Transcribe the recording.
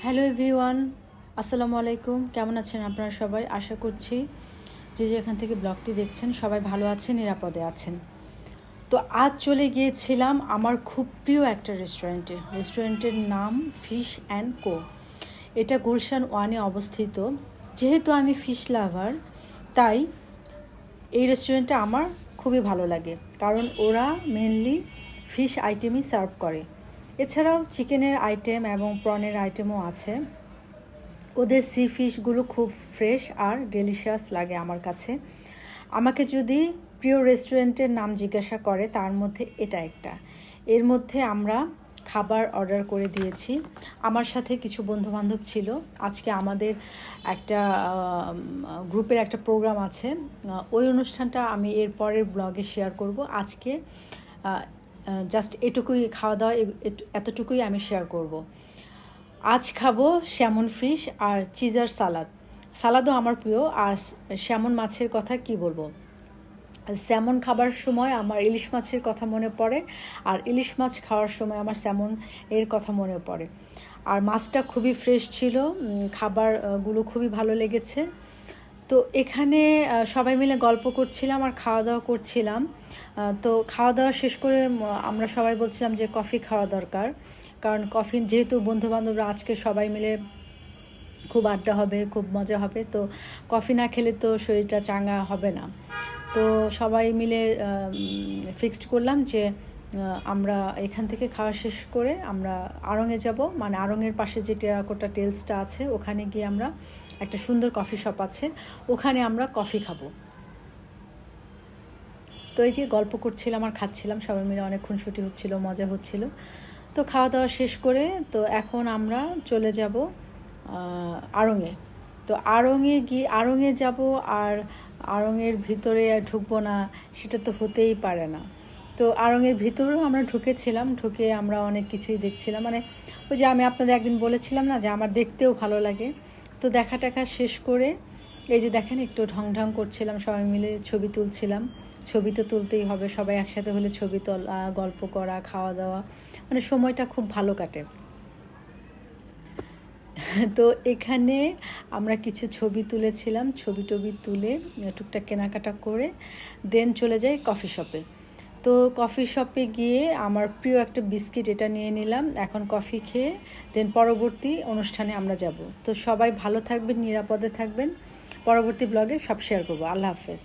Hello everyone, আসসালামু আলাইকুম। কেমন আছেন আপনারা সবাই? আশা করছি যে যেখান থেকে ব্লগটি দেখছেন সবাই ভালো আছেন, নিরাপদে আছেন। তো আজ চলে গিয়েছিলাম আমার খুব প্রিয় একটা রেস্টুরেন্টের নাম ফিশ অ্যান্ড কো। এটা গুলশান 1-এ অবস্থিত। যেহেতু আমি ফিশ লাভার, তাই এই রেস্টুরেন্টটা আমার খুবই ভালো লাগে, কারণ ওরা মেনলি ফিশ আইটেমই সার্ভ করে। এছাড়াও চিকেনের আইটেম এবং প্রনের আইটেমও আছে। ওদের সি ফিশগুলো খুব ফ্রেশ আর ডেলিশিয়াস লাগে আমার কাছে। আমাকে যদি প্রিয় রেস্টুরেন্টের নাম জিজ্ঞাসা করে, তার মধ্যে এটা একটা। এর মধ্যে আমরা খাবার অর্ডার করে দিয়েছি। আমার সাথে কিছু বন্ধুবান্ধব ছিল। আজকে আমাদের একটা গ্রুপের একটা প্রোগ্রাম আছে। ওই অনুষ্ঠানটা আমি এর পরের ব্লগে শেয়ার করব। আজকে জাস্ট এটুকুই খাওয়া দাওয়া, এতটুকুই আমি শেয়ার করব। আজ খাবো স্যামন ফিশ আর চিজার সালাদও আমার প্রিয়। আর স্যামন মাছের কথা কি বলবো, স্যামন খাবার সময় আমার ইলিশ মাছের কথা মনে পড়ে, আর ইলিশ মাছ খাওয়ার সময় আমার স্যামন এর কথা মনে পড়ে। আর মাছটা খুবই ফ্রেশ ছিল, খাবারগুলো খুবই ভালো লেগেছে। তো এখানে সবাই মিলে গল্প করছিলাম আর খাওয়া দাওয়া করছিলাম। তো খাওয়া দাওয়া শেষ করে আমরা সবাই বলছিলাম যে কফি খাওয়া দরকার, কারণ কফি যেহেতু বন্ধুবান্ধবরা আজকে সবাই মিলে খুব আড্ডা হবে, খুব মজা হবে। তো কফি না খেলে তো শরীরটা চাঙ্গা হবে না। তো সবাই মিলে ফিক্সড করলাম যে আমরা এখান থেকে খাওয়া শেষ করে আমরা আড়ংয়ে যাব, মানে আড়ংয়ের পাশে যে টেরাকোটা টেলসটা আছে ওখানে গিয়ে আমরা একটা সুন্দর কফি শপ আছে, ওখানে আমরা কফি খাবো। তো এই যে গল্প করছিলাম আর খাচ্ছিলাম, সবাই মিলে অনেক খুনসুটি হচ্ছিল, মজা হচ্ছিল। তো খাওয়া দাওয়া শেষ করে তো এখন আমরা চলে যাব আড়ংয়ে। তো আড়ংয়ে যাব, আর আড়ংয়ের ভিতরে ঢুকবো না সেটা তো হতেই পারে না। তো আড়ংয়ের ভিতরেও আমরা ঢুকেছিলাম, ঢুকে আমরা অনেক কিছুই দেখছিলাম। মানে ওই যে আমি আপনাদের একদিন বলেছিলাম না যে আমার দেখতেও ভালো লাগে। তো দেখা টাকা শেষ করে এই যে দেখেন একটু ঢং করছিলাম, সবাই মিলে ছবি তুলছিলাম। ছবি তো তুলতেই হবে, সবাই একসাথে হলে ছবি তোলা, গল্প করা, খাওয়া দাওয়া, মানে সময়টা খুব ভালো কাটে। তো এখানে আমরা কিছু ছবি তুলেছিলাম, ছবি তুলে টুকটাক কেনাকাটা করে দেন চলে যাই কফি শপে। তো কফি শপে গিয়ে আমার প্রিয় একটা বিস্কিট এটা নিয়ে নিলাম। এখন কফি খেয়ে দেন পরবর্তী অনুষ্ঠানে আমরা যাব। তো সবাই ভালো থাকবেন, নিরাপদে থাকবেন। পরবর্তী ব্লগে সব শেয়ার করবো। আল্লাহ হাফেজ।